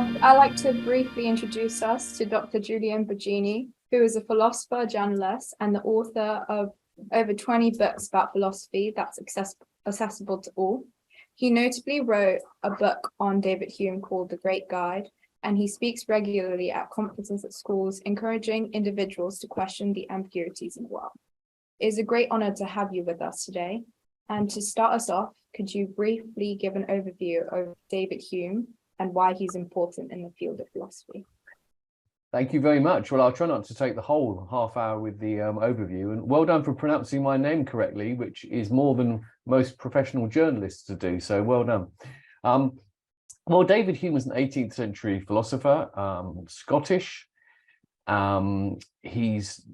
I'd like to briefly introduce us to Dr. Julian Baggini, who is a philosopher, journalist, and the author of over 20 books about philosophy that's accessible to all. He notably wrote a book on David Hume called The Great Guide, and he speaks regularly at conferences at schools, encouraging individuals to question the impurities in the world. It is a great honor to have you with us today. And to start us off, could you briefly give an overview of David Hume and why he's important in the field of philosophy? Thank you very much. Well, I'll try not to take the whole half hour with the overview, and well done for pronouncing my name correctly, which is more than most professional journalists to do, so well done. Well, David Hume was an 18th century philosopher, Scottish. He's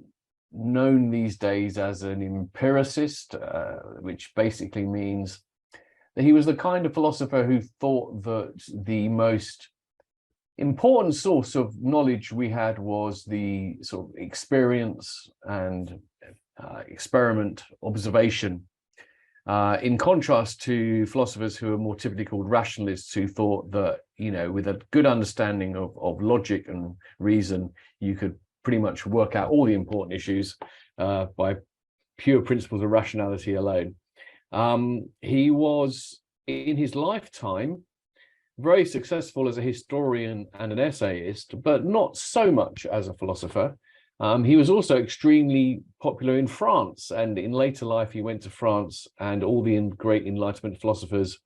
known these days as an empiricist, which basically means that he was the kind of philosopher who thought that the most important source of knowledge we had was the sort of experience and experiment, observation, in contrast to philosophers who are more typically called rationalists, who thought that, you know, with a good understanding of logic and reason, you could pretty much work out all the important issues by pure principles of rationality alone. He was, in his lifetime, very successful as a historian and an essayist, but not so much as a philosopher. He was also extremely popular in France, and in later life he went to France, and all the great Enlightenment philosophers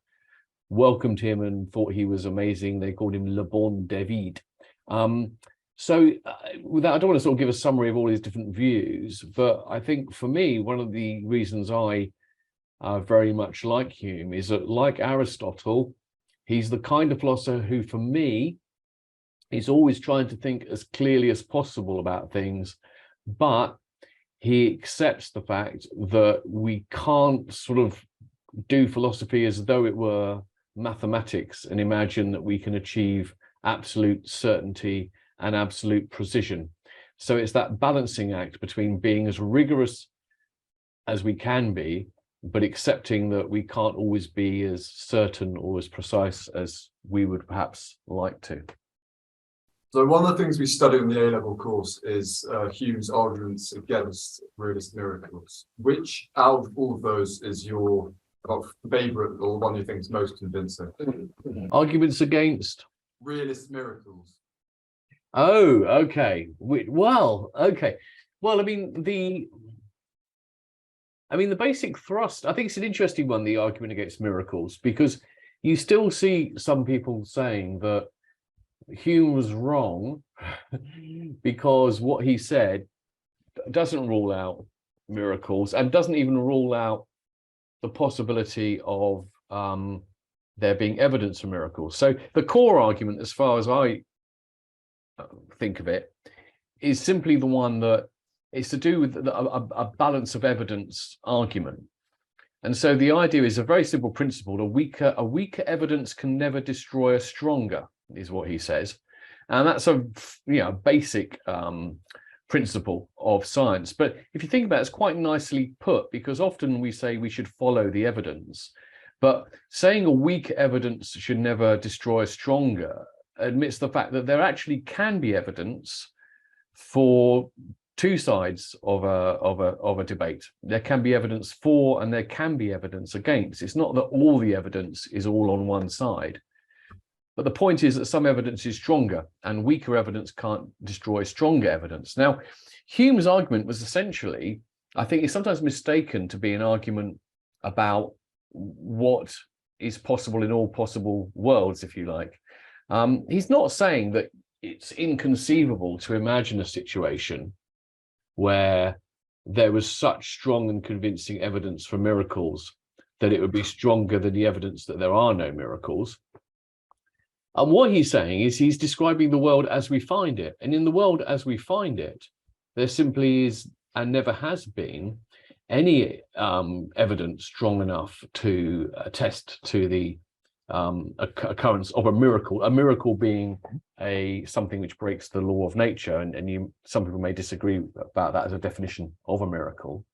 welcomed him and thought he was amazing. They called him Le Bon David. I don't want to sort of give a summary of all his different views, but I think for me, one of the reasons I very much like Hume is that, like Aristotle, he's the kind of philosopher who, for me, is always trying to think as clearly as possible about things, but he accepts the fact that we can't sort of do philosophy as though it were mathematics and imagine that we can achieve absolute certainty and absolute precision. So it's that balancing act between being as rigorous as we can be, but accepting that we can't always be as certain or as precise as we would perhaps like to. So one of the things we study in the A-level course is Hume's arguments against realist miracles. Which out of all of those is your favourite, or one you think is most convincing? Arguments against? Realist miracles. Oh, okay. Well, okay. Well, I mean, the basic thrust, I think it's an interesting one, the argument against miracles, because you still see some people saying that Hume was wrong because what he said doesn't rule out miracles and doesn't even rule out the possibility of there being evidence for miracles. So the core argument, as far as I think of it, is simply the one that it's to do with a balance of evidence argument. And so the idea is a very simple principle: a weaker evidence can never destroy a stronger, is what he says. And that's a basic principle of science. But if you think about it, it's quite nicely put, because often we say we should follow the evidence, but saying a weak evidence should never destroy a stronger admits the fact that there actually can be evidence for two sides of a debate. There can be evidence for and there can be evidence against. It's not that all the evidence is all on one side. But the point is that some evidence is stronger, and weaker evidence can't destroy stronger evidence. Now, Hume's argument was essentially, I think it's sometimes mistaken to be an argument about what is possible in all possible worlds, if you like. He's not saying that it's inconceivable to imagine a situation where there was such strong and convincing evidence for miracles that it would be stronger than the evidence that there are no miracles. And what he's saying is he's describing the world as we find it. And in the world as we find it, there simply is and never has been any evidence strong enough to attest to the occurrence of a miracle being something which breaks the law of nature. And some people may disagree about that as a definition of a miracle.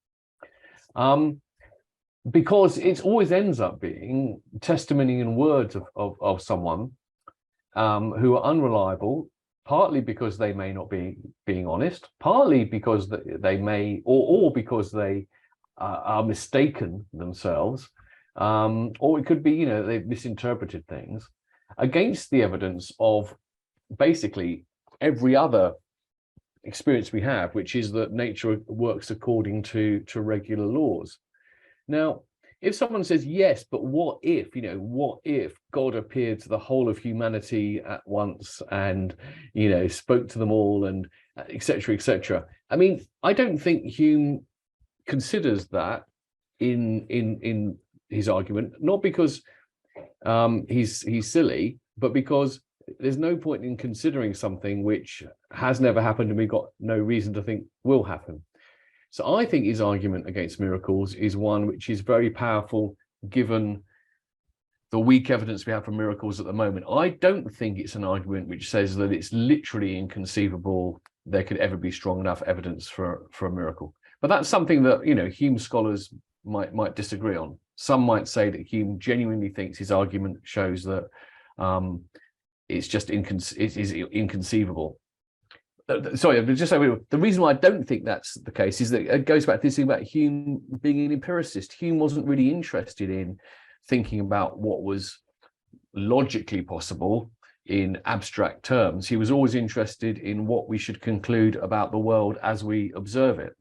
Because it always ends up being testimony and words of someone. who are unreliable, partly because they may not be being honest, partly because they may, or because they are mistaken themselves, or it could be, they've misinterpreted things, against the evidence of basically every other experience we have, which is that nature works according to regular laws. Now, if someone says, yes, but what if God appeared to the whole of humanity at once and, spoke to them all and et cetera, et cetera. I mean, I don't think Hume considers that in his argument, not because he's silly, but because there's no point in considering something which has never happened and we've got no reason to think will happen. So I think his argument against miracles is one which is very powerful, given the weak evidence we have for miracles at the moment. I don't think it's an argument which says that it's literally inconceivable there could ever be strong enough evidence for a miracle. But that's something that, Hume scholars might disagree on. Some might say that Hume genuinely thinks his argument shows that it's just inconceivable. Sorry, just so the reason why I don't think that's the case is that it goes back to this thing about Hume being an empiricist. Hume wasn't really interested in thinking about what was logically possible in abstract terms. He was always interested in what we should conclude about the world as we observe it.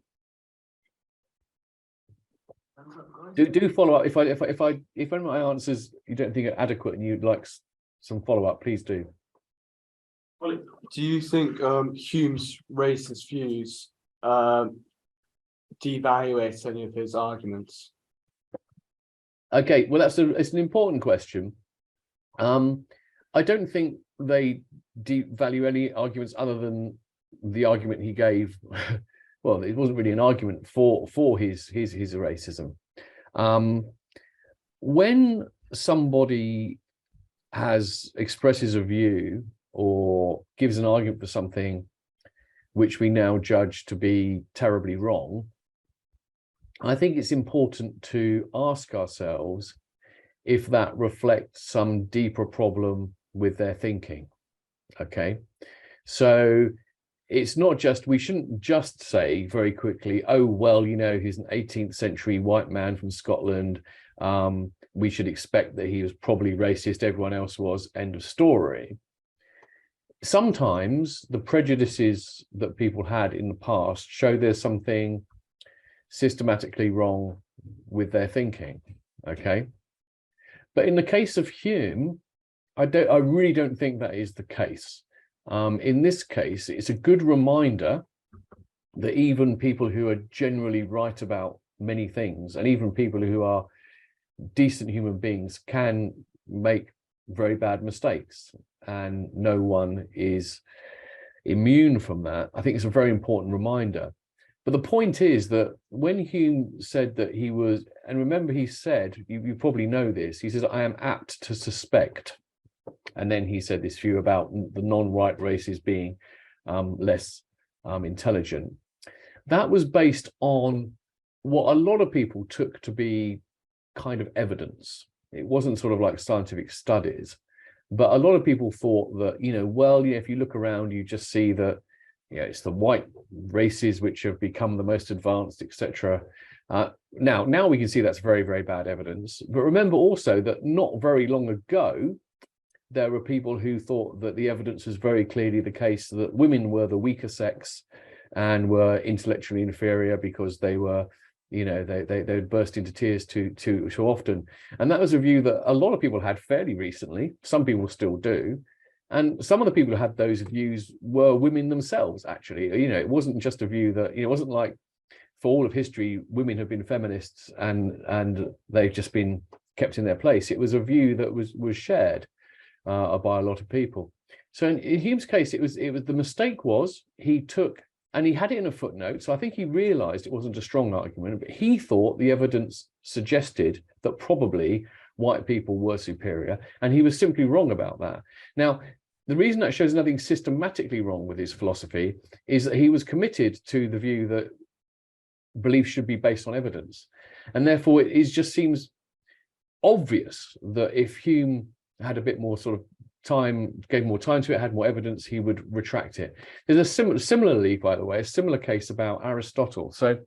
Do follow up if any of my answers you don't think are adequate and you'd like some follow up, please do. Well, do you think Hume's racist views devaluate any of his arguments? Okay, well, it's an important question. I don't think they devalue any arguments other than the argument he gave. Well, it wasn't really an argument for his racism. When somebody expresses a view or gives an argument for something which we now judge to be terribly wrong, I think it's important to ask ourselves if that reflects some deeper problem with their thinking. Okay, so it's not just, we shouldn't just say very quickly, oh, well, he's an 18th century white man from Scotland. We should expect that he was probably racist, everyone else was, end of story. Sometimes the prejudices that people had in the past show there's something systematically wrong with their thinking, okay? But in the case of Hume, I really don't think that is the case. In this case, it's a good reminder that even people who are generally right about many things, and even people who are decent human beings, can make very bad mistakes, and no one is immune from that. I think it's a very important reminder. But the point is that when Hume said that he was, and remember he said, you probably know this, he says, I am apt to suspect. And then he said this view about the non-white races being less intelligent. That was based on what a lot of people took to be kind of evidence. It wasn't sort of like scientific studies, but a lot of people thought that, if you look around, you just see that, it's the white races which have become the most advanced, etc. Now we can see that's very, very bad evidence. But remember also that not very long ago, there were people who thought that the evidence was very clearly the case that women were the weaker sex and were intellectually inferior because they were, they burst into tears too often. And that was a view that a lot of people had fairly recently. Some people still do. And some of the people who had those views were women themselves, actually. It wasn't just a view that, it wasn't like for all of history, women have been feminists and they've just been kept in their place. It was a view that was shared by a lot of people. So in Hume's case, it was the mistake was he took, and he had it in a footnote, so I think he realized it wasn't a strong argument, but he thought the evidence suggested that probably white people were superior, and he was simply wrong about that. Now, the reason that shows nothing systematically wrong with his philosophy is that he was committed to the view that belief should be based on evidence. And therefore, it just seems obvious that if Hume had a bit more sort of gave more time to it, had more evidence, he would retract it. There's a similarly, by the way, a similar case about Aristotle. So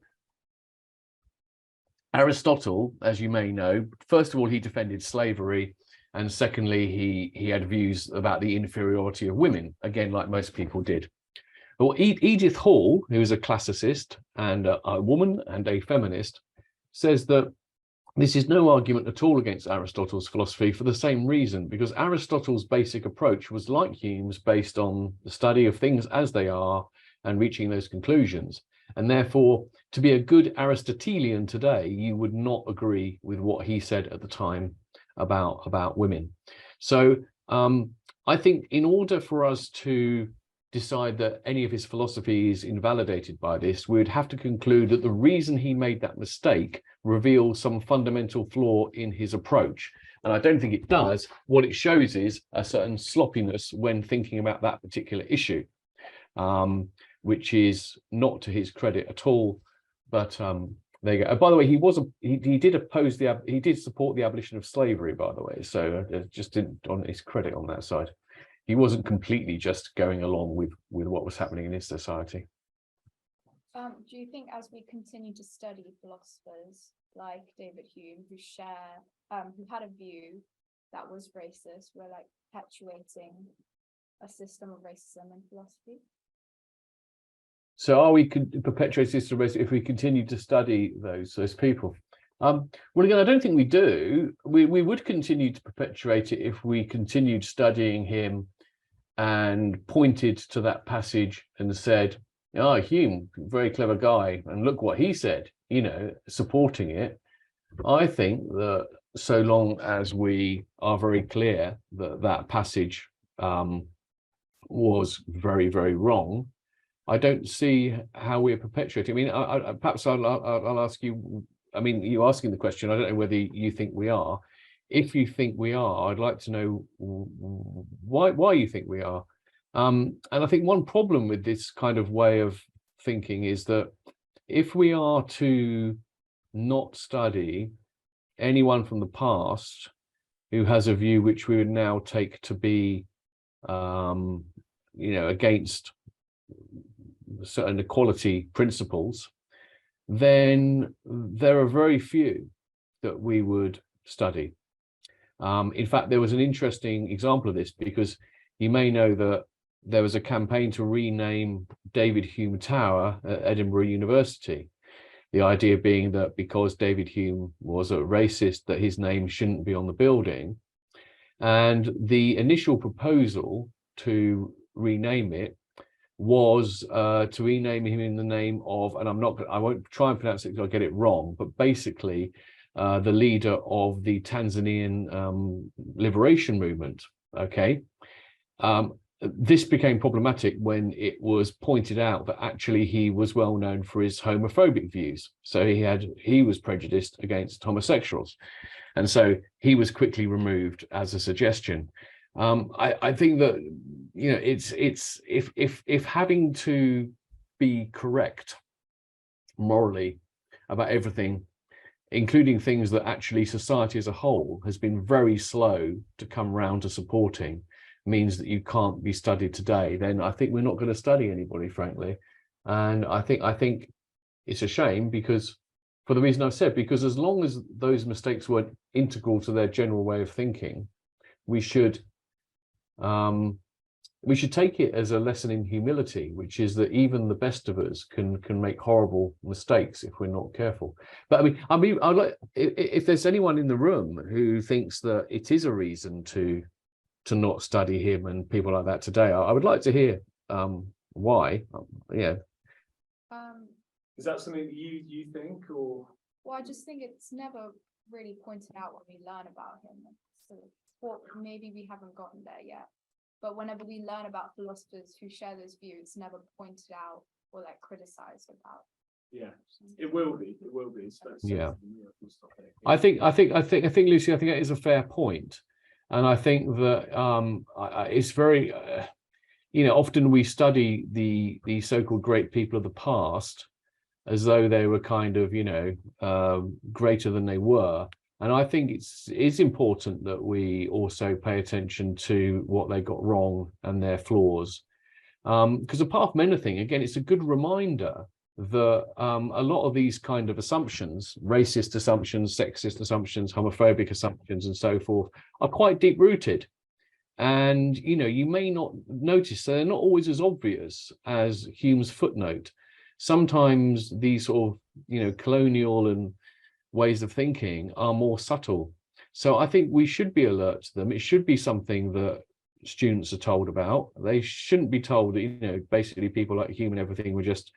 Aristotle, as you may know, first of all, he defended slavery, and secondly, he had views about the inferiority of women, again, like most people did. Well, Edith Hall, who is a classicist and a woman and a feminist, says that this is no argument at all against Aristotle's philosophy for the same reason, because Aristotle's basic approach was like Hume's, based on the study of things as they are and reaching those conclusions. And therefore, to be a good Aristotelian today, you would not agree with what he said at the time about women. So I think in order for us to decide that any of his philosophy is invalidated by this, we would have to conclude that the reason he made that mistake reveals some fundamental flaw in his approach. And I don't think it does. What it shows is a certain sloppiness when thinking about that particular issue, which is not to his credit at all. But there you go. By the way, he did support the abolition of slavery, by the way. So just didn't on his credit on that side. He wasn't completely just going along with what was happening in his society. Do you think as we continue to study philosophers like David Hume, who had a view that was racist, we're like perpetuating a system of racism in philosophy? So are we perpetuating a system of racism if we continue to study those people? Well, again, I don't think we do. We would continue to perpetuate it if we continued studying him and pointed to that passage and said, "Oh, Hume, very clever guy, and look what he said," supporting it. I think that so long as we are very clear that that passage was very, very wrong, I don't see how we're perpetuating. I mean, perhaps I'll ask you. I mean, you're asking the question. I don't know whether you think we are. If you think we are, I'd like to know why you think we are. And I think one problem with this kind of way of thinking is that if we are to not study anyone from the past who has a view which we would now take to be, against certain equality principles, then there are very few that we would study. In fact, there was an interesting example of this, because you may know that there was a campaign to rename David Hume Tower at Edinburgh University. The idea being that because David Hume was a racist, that his name shouldn't be on the building. And the initial proposal to rename it was to rename him in the name of, and I won't try and pronounce it because I'll get it wrong, but basically the leader of the Tanzanian liberation movement. Okay. This became problematic when it was pointed out that actually he was well known for his homophobic views. So he was prejudiced against homosexuals. And so he was quickly removed as a suggestion. I think that, it's if having to be correct morally about everything, including things that actually society as a whole has been very slow to come round to supporting, means that you can't be studied today, then I think we're not going to study anybody, frankly. And I think it's a shame, because for the reason I've said, because as long as those mistakes weren't integral to their general way of thinking, we should take it as a lesson in humility, which is that even the best of us can make horrible mistakes if we're not careful. But I mean, I'd like, if there's anyone in the room who thinks that it is a reason to not study him and people like that today, I would like to hear why. Yeah. Is that something that you think, or? Well, I just think it's never really pointed out when we learn about him. So maybe we haven't gotten there yet. But whenever we learn about philosophers who share those views, it's never pointed out or like criticized about. Yeah, it will be. It will be. Yeah. I think, Lucy, I think that is a fair point. And I think that it's very, often we study the so-called great people of the past as though they were kind of, greater than they were. And I think it's important that we also pay attention to what they got wrong and their flaws. Because apart from anything, again, it's a good reminder that a lot of these kind of assumptions, racist assumptions, sexist assumptions, homophobic assumptions, and so forth, are quite deep rooted. And, you know, you may not notice they're not always as obvious as Hume's footnote. Sometimes these sort of, you know, colonial and ways of thinking are more subtle. So I think we should be alert to them. It should be something that students are told about. They shouldn't be told that, you know, basically people like Hume and everything were just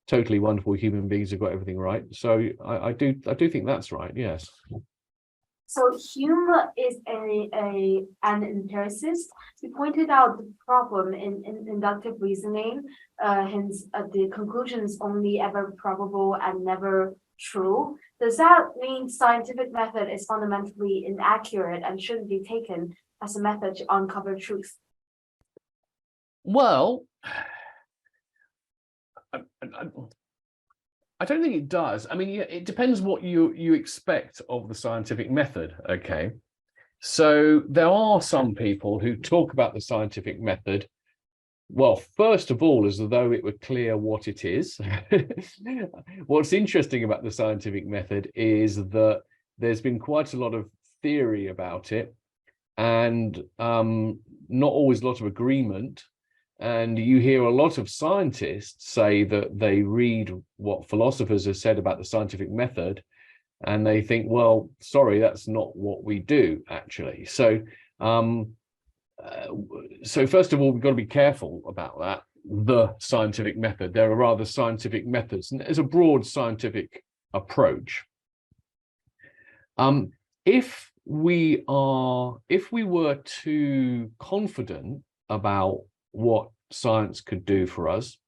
totally wonderful human beings who got everything right. So I do think that's right. Yes. So Hume is an empiricist. He pointed out the problem in inductive reasoning, hence the conclusions only ever probable and never true. Does that mean scientific method is fundamentally inaccurate and shouldn't be taken as a method to uncover truth? Well, I don't think it does. I mean, yeah, it depends what you expect of the scientific method, okay? So there are some people who talk about the scientific method, well, first of all, as though it were clear what it is. What's interesting about the scientific method is that there's been quite a lot of theory about it, and not always a lot of agreement. And you hear a lot of scientists say that they read what philosophers have said about the scientific method, and they think, well, sorry, that's not what we do, actually. So, so first of all, we've got to be careful about that, the scientific method. There are rather scientific methods, and there's a broad scientific approach. If we were too confident about what science could do for us,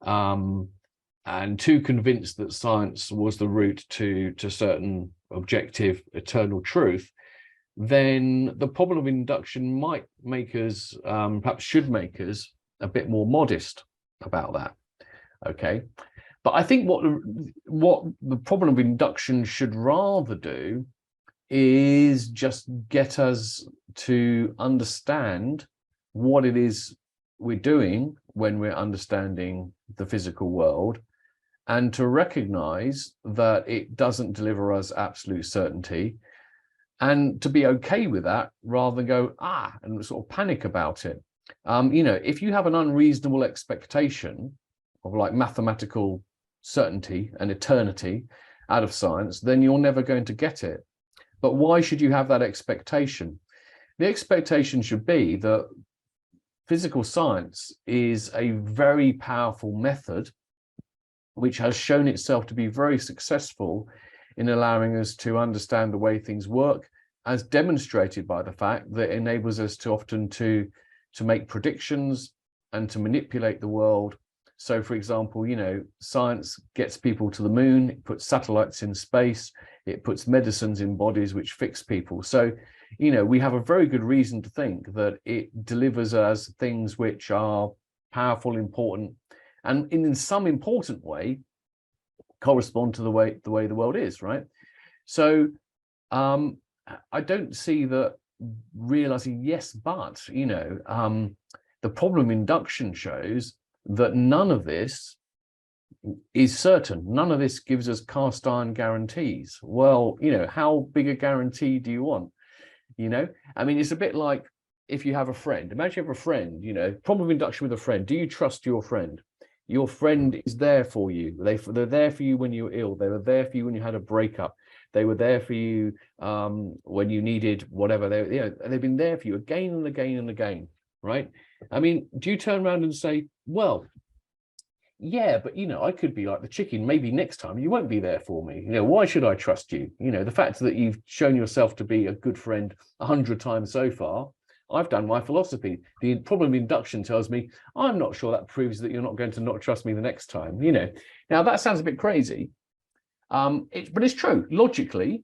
and too convinced that science was the route to certain objective eternal truth, then the problem of induction might make us, perhaps should make us, a bit more modest about that. Okay, but I think what the problem of induction should rather do is just get us to understand what it is we're doing when we're understanding the physical world, and to recognize that it doesn't deliver us absolute certainty, and to be okay with that rather than go, and sort of panic about it. You know, if you have an unreasonable expectation of like mathematical certainty and eternity out of science, then you're never going to get it. But why should you have that expectation? The expectation should be that physical science is a very powerful method which has shown itself to be very successful in allowing us to understand the way things work, as demonstrated by the fact that it enables us to often to make predictions and to manipulate the world. So, for example, you know, science gets people to the moon, it puts satellites in space, it puts medicines in bodies which fix people. So, you know, we have a very good reason to think that it delivers us things which are powerful, important, and in some important way correspond to the way the world is, right? So I don't see that realizing, yes, but, you know, the problem induction shows that none of this is certain. None of this gives us cast iron guarantees. Well, you know, how big a guarantee do you want? You know, I mean, it's a bit like if you have a friend. Imagine you have a friend, you know, problem of induction with a friend. Do you trust your friend? Your friend is there for you. They're there for you when you were ill. They were there for you when you had a breakup. They were there for you when you needed whatever. They've been there for you again and again and again, right? I mean, do you turn around and say, well, yeah, but, you know, I could be like the chicken. Maybe next time you won't be there for me. You know, why should I trust you? You know, the fact that you've shown yourself to be a good friend 100 times so far, I've done my philosophy. The problem of induction tells me, I'm not sure that proves that you're not going to not trust me the next time, you know. Now, that sounds a bit crazy, but it's true. Logically,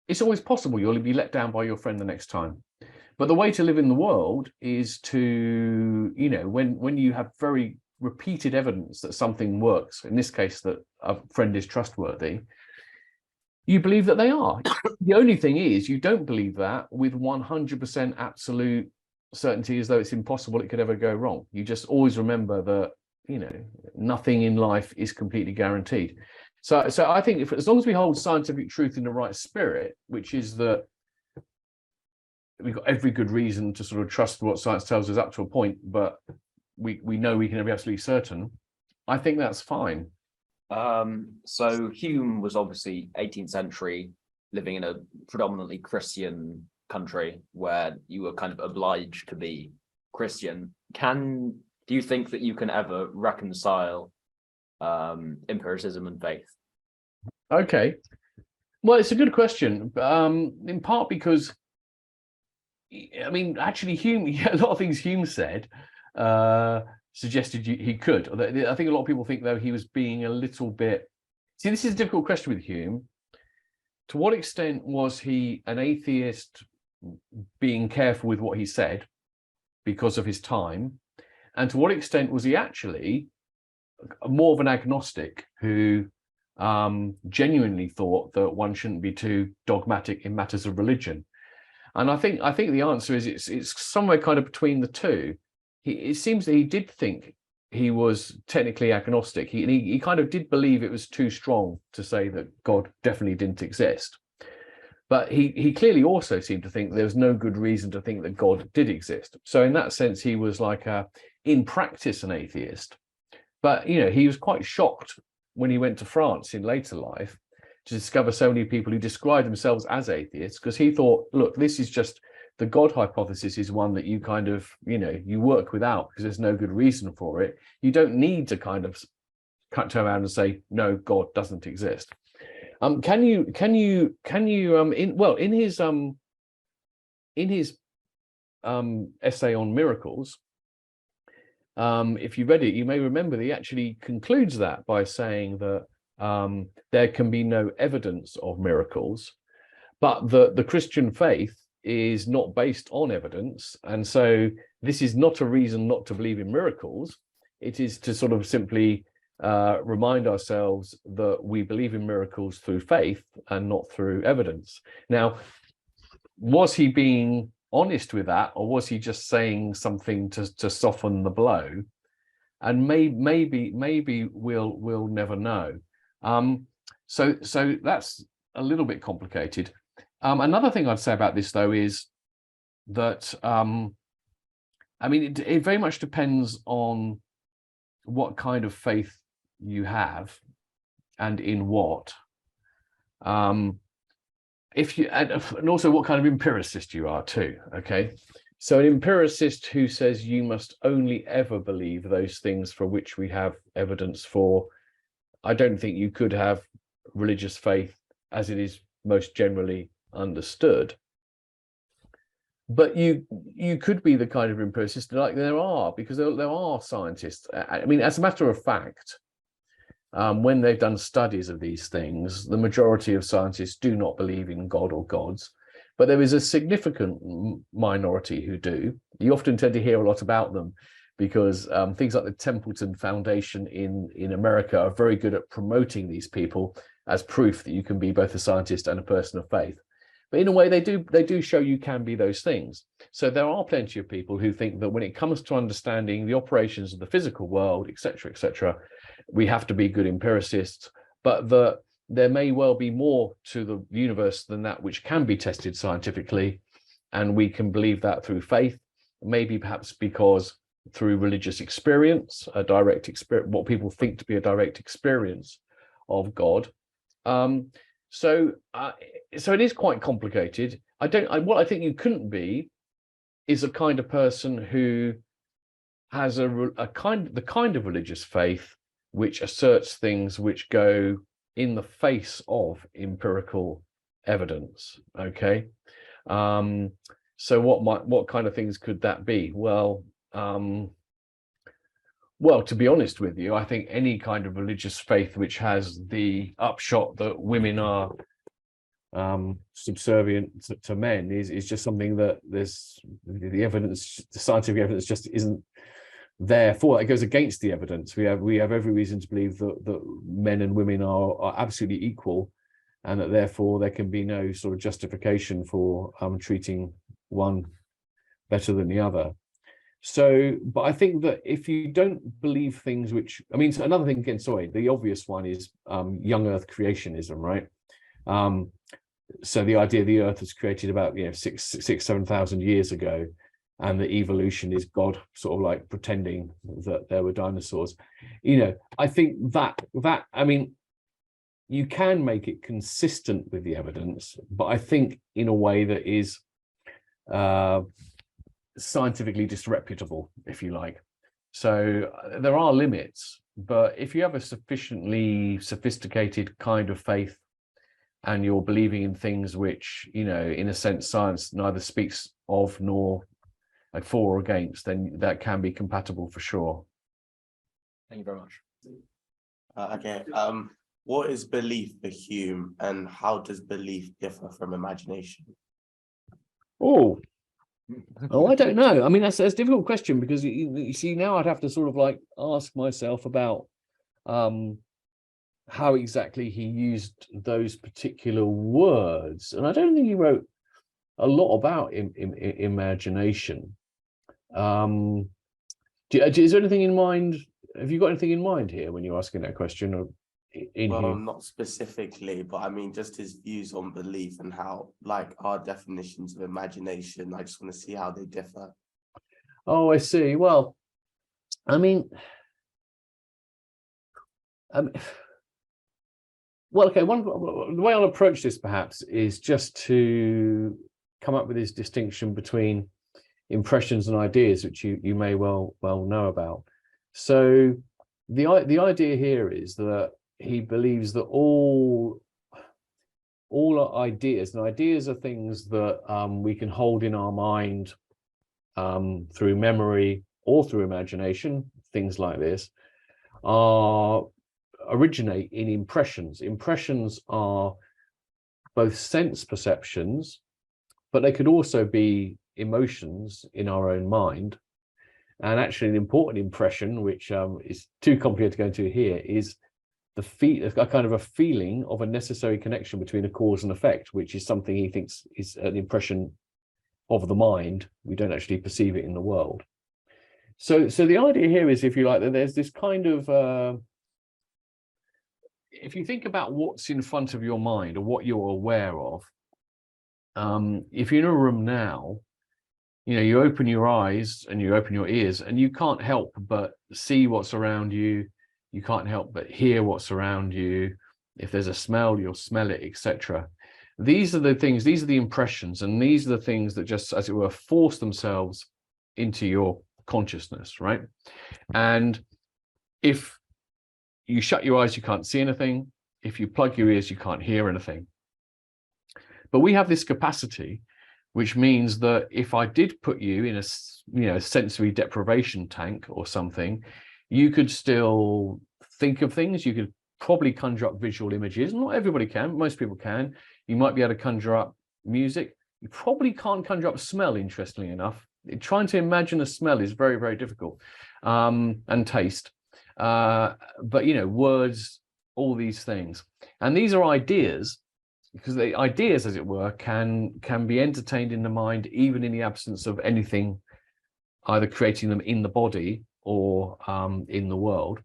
it's always possible you'll be let down by your friend the next time. But the way to live in the world is to, you know, when you have very repeated evidence that something works, in this case that a friend is trustworthy, You believe that they are. The only thing is you don't believe that with 100% absolute certainty, as though it's impossible it could ever go wrong. You just always remember that, you know, nothing in life is completely guaranteed. So I think as long as we hold scientific truth in the right spirit, which is that we've got every good reason to sort of trust what science tells us up to a point, but we know we can never be absolutely certain, I think that's fine. So Hume was obviously 18th century, living in a predominantly Christian country where you were kind of obliged to be Christian. Do you think that you can ever reconcile empiricism and faith? Okay, well, it's a good question, in part because, I mean, actually Hume, a lot of things Hume said suggested he could. I think a lot of people think, though, he was being a little bit... See, this is a difficult question with Hume. To what extent was he an atheist being careful with what he said because of his time? And to what extent was he actually more of an agnostic who genuinely thought that one shouldn't be too dogmatic in matters of religion? And I think the answer is it's somewhere kind of between the two. It seems that he did think he was technically agnostic. He kind of did believe it was too strong to say that God definitely didn't exist. But he clearly also seemed to think there was no good reason to think that God did exist. So in that sense, he was like in practice an atheist. But, you know, he was quite shocked when he went to France in later life to discover so many people who described themselves as atheists, because he thought, look, this is just... the God hypothesis is one that you kind of, you know, you work without because there's no good reason for it. You don't need to kind of turn around and say, no, God doesn't exist. In his essay on miracles, if you read it, you may remember that he actually concludes that by saying that there can be no evidence of miracles, but the Christian faith is not based on evidence, and so this is not a reason not to believe in miracles. It is to sort of simply remind ourselves that we believe in miracles through faith and not through evidence. Now, was he being honest with that, or was he just saying something to soften the blow? And maybe we'll never know. So that's a little bit complicated. Another thing I'd say about this, though, is that, I mean, it very much depends on what kind of faith you have and in what. And also what kind of empiricist you are too, okay? So an empiricist who says you must only ever believe those things for which we have evidence for, I don't think you could have religious faith as it is most generally understood. But you could be the kind of empiricist, like there are, because there are scientists. I mean, as a matter of fact, when they've done studies of these things, the majority of scientists do not believe in God or gods, but there is a significant minority who do. You often tend to hear a lot about them because things like the Templeton Foundation in America are very good at promoting these people as proof that you can be both a scientist and a person of faith. But in a way, they do show you can be those things. So there are plenty of people who think that when it comes to understanding the operations of the physical world, etc., we have to be good empiricists, but that there may well be more to the universe than that which can be tested scientifically, and we can believe that through faith, maybe perhaps because through religious experience, a direct experience, what people think to be a direct experience of God. So it is quite complicated. What I think you couldn't be is a kind of person who has the kind of religious faith which asserts things which go in the face of empirical evidence. Okay, so what kind of things could that be? Well, to be honest with you, I think any kind of religious faith which has the upshot that women are subservient to men is just something that there's the scientific evidence just isn't there for. It goes against the evidence. We have every reason to believe that men and women are absolutely equal, and that therefore there can be no sort of justification for treating one better than the other. So, but I think that if you don't believe things which, I mean, so another thing again, sorry, the obvious one is young Earth creationism, right? So the idea the Earth was created about 7,000 years ago, and the evolution is God sort of like pretending that there were dinosaurs. I think that I mean, you can make it consistent with the evidence, but I think in a way that is scientifically disreputable, if you like. So there are limits, but if you have a sufficiently sophisticated kind of faith and you're believing in things which, in a sense, science neither speaks of nor like for or against, then that can be compatible for sure. Thank you very much. Okay. What is belief for Hume, and how does belief differ from imagination? Oh, I don't know. I mean, that's a difficult question, because you see, now I'd have to sort of like ask myself about how exactly he used those particular words, and I don't think he wrote a lot about imagination. Is there anything in mind? Have you got anything in mind here when you're asking that question? Or well, not specifically, but I mean, just his views on belief and how, like, our definitions of imagination, I just want to see how they differ. Oh, I see. Well, I mean, well, okay, the way I'll approach this perhaps is just to come up with this distinction between impressions and ideas, which you may well know about. So the idea here is that he believes that all are ideas, and ideas are things that we can hold in our mind through memory or through imagination. Things like this originate in impressions. Impressions are both sense perceptions, but they could also be emotions in our own mind. And actually, an important impression, which is too complicated to go into here, is a kind of a feeling of a necessary connection between a cause and effect, which is something he thinks is an impression of the mind. We don't actually perceive it in the world. So the idea here is, if you like, that there's this kind of if you think about what's in front of your mind or what you're aware of, if you're in a room now, you open your eyes and you open your ears, and you can't help but see what's around you. You can't help but hear what's around you. If there's a smell, you'll smell it, etc. These are the things, these are the impressions, and these are the things that just, as it were, force themselves into your consciousness, right? And if you shut your eyes, you can't see anything. If you plug your ears, you can't hear anything. But we have this capacity, which means that if I did put you in a sensory deprivation tank or something, you could still think of things. You could probably conjure up visual images. Not everybody can, most people can. You might be able to conjure up music. You probably can't conjure up smell, interestingly enough. Trying to imagine a smell is very, very difficult, and taste. But words, all these things. And these are ideas, because the ideas, as it were, can be entertained in the mind, even in the absence of anything either creating them in the body or in the world.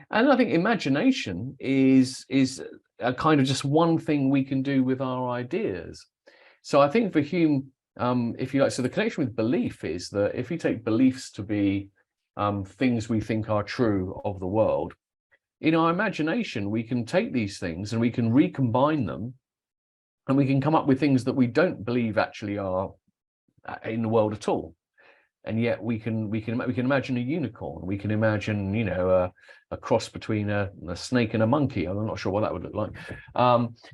And I think imagination is a kind of just one thing we can do with our ideas. So I think for Hume, if you like, so the connection with belief is that if you take beliefs to be things we think are true of the world, in our imagination, we can take these things and we can recombine them, and we can come up with things that we don't believe actually are in the world at all. And yet we can imagine a unicorn. We can imagine, a cross between a snake and a monkey. I'm not sure what that would look like.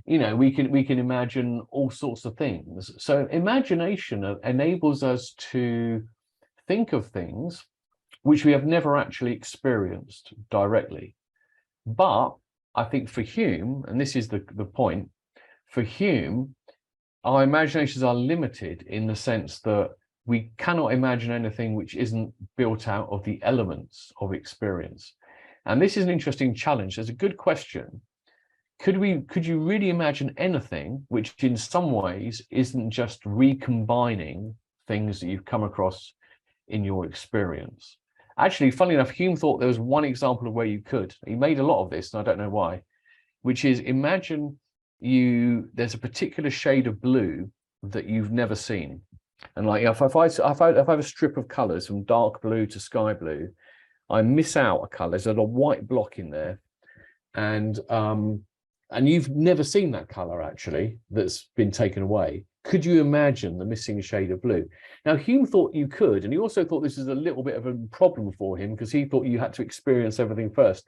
We can imagine all sorts of things. So imagination enables us to think of things which we have never actually experienced directly. But I think for Hume, and this is the point, for Hume, our imaginations are limited in the sense that we cannot imagine anything which isn't built out of the elements of experience. And this is an interesting challenge. There's a good question. could you really imagine anything which in some ways isn't just recombining things that you've come across in your experience? Actually, funnily enough, Hume thought there was one example of where you could. He made a lot of this, and I don't know why, which is imagine there's a particular shade of blue that you've never seen. And like if I have a strip of colors from dark blue to sky blue, I miss out a color. There's a white block in there. And you've never seen that color actually that's been taken away. Could you imagine the missing shade of blue? Now, Hume thought you could, and he also thought this was a little bit of a problem for him because he thought you had to experience everything first.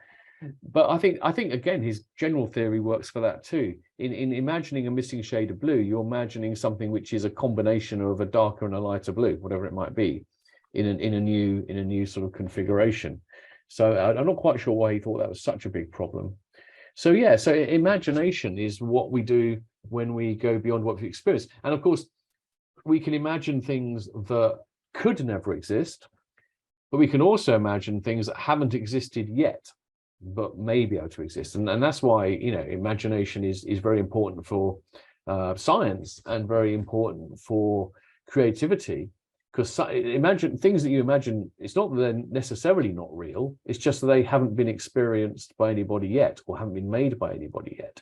But I think again, his general theory works for that too. In imagining a missing shade of blue, you're imagining something which is a combination of a darker and a lighter blue, whatever it might be, in a new sort of configuration. So I'm not quite sure why he thought that was such a big problem. So yeah, so imagination is what we do when we go beyond what we experience. And of course, we can imagine things that could never exist, but we can also imagine things that haven't existed yet, but may be able to exist. And that's why, you know, imagination is very important for science and very important for creativity. Because imagine things that you imagine, it's not that they're necessarily not real, it's just that they haven't been experienced by anybody yet or haven't been made by anybody yet.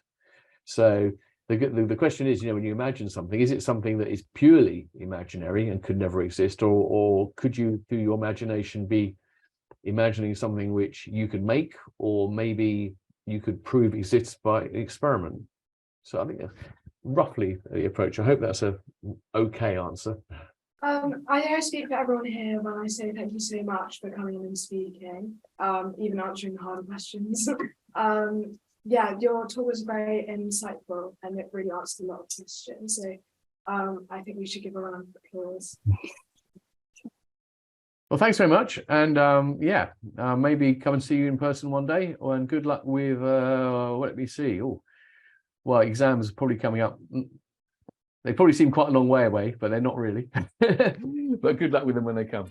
So the question is, you know, when you imagine something, is it something that is purely imaginary and could never exist, or could you, through your imagination, be imagining something which you could make, or maybe you could prove exists by experiment? So I think that's roughly the approach. I hope that's a okay answer. I know I speak for everyone here when I say thank you so much for coming in and speaking, even answering the harder questions. Yeah, your talk was very insightful and it really answered a lot of questions. So I think we should give a round of applause. Well, thanks very much. And yeah, maybe come and see you in person one day. And good luck with, let me see. Oh, well, exams are probably coming up. They probably seem quite a long way away, but they're not really. But good luck with them when they come.